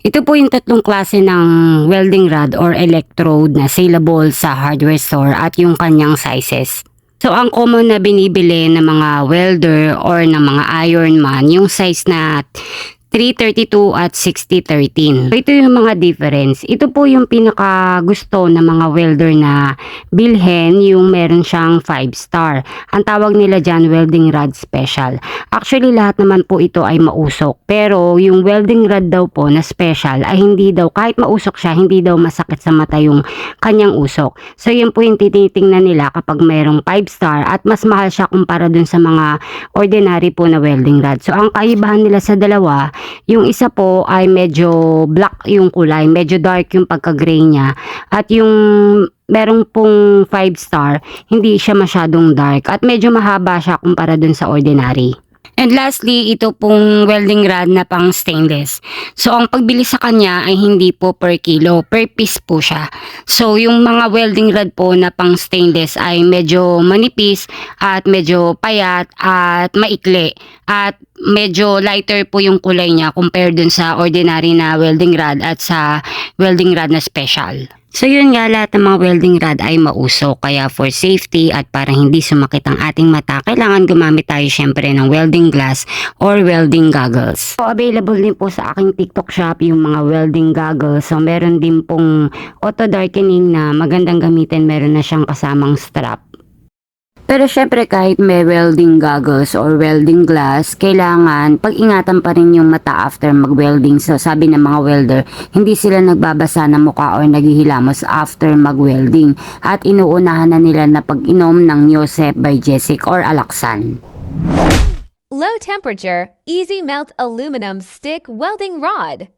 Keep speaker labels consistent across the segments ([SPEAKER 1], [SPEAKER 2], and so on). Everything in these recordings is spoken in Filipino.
[SPEAKER 1] Ito po yung tatlong klase ng welding rod or electrode na saleable sa hardware store at yung kanyang sizes. So ang common na binibili ng mga welder or ng mga ironman, yung size na 332 at 6013. So ito yung mga difference. Ito po yung pinaka gusto ng mga welder na bilhin, yung meron siyang 5-star. Ang tawag nila dyan, welding rod special. Actually lahat naman po ito ay mausok. Pero yung welding rod daw po na special ay hindi daw, kahit mausok siya, hindi daw masakit sa mata yung kanyang usok. So yun po yung tinitingnan nila kapag mayroong 5-star at mas mahal siya kumpara dun sa mga ordinary po na welding rod. So ang kaibahan nila sa dalawa, yung isa po ay medyo black yung kulay, medyo dark yung pagka-gray niya. At yung merong pong 5-star, hindi siya masyadong dark at medyo mahaba siya kumpara dun sa ordinary. And lastly, ito pong welding rod na pang stainless. So, ang pagbili sa kanya ay hindi po per kilo, per piece po siya. So, yung mga welding rod po na pang stainless ay medyo manipis at medyo payat at maikli. At medyo lighter po yung kulay niya compared dun sa ordinary na welding rod at sa welding rod na special. So yun nga, lahat ng mga welding rod ay mausok, kaya for safety at para hindi sumakit ang ating mata, kailangan gumamit tayo syempre ng welding glass or welding goggles. So available din po sa aking TikTok shop yung mga welding goggles. So meron din pong auto darkening na magandang gamitin, meron na siyang kasamang strap. Pero syempre kahit may welding goggles or welding glass, kailangan pag-ingatan pa rin yung mata after mag-welding. So sabi ng mga welder, hindi sila nagbabasa ng mukha or naghihilamos after mag-welding. At inuunahan na nila na pag-inom ng Yosef by Jessic or Alaksan.
[SPEAKER 2] Low temperature, easy melt aluminum stick welding rod.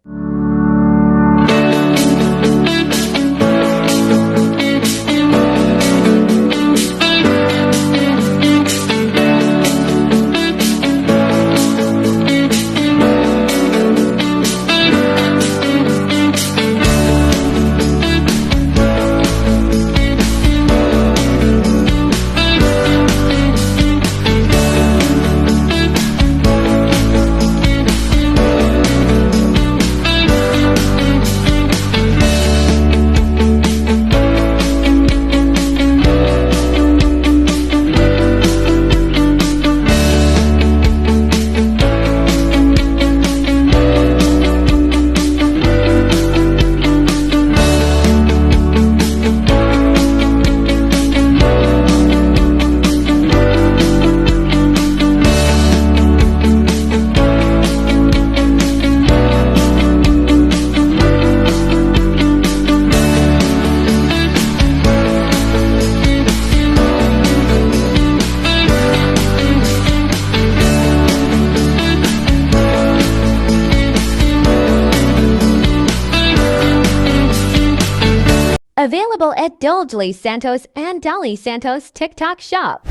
[SPEAKER 2] Available at Dolly Santos and Dolly Santos TikTok shop.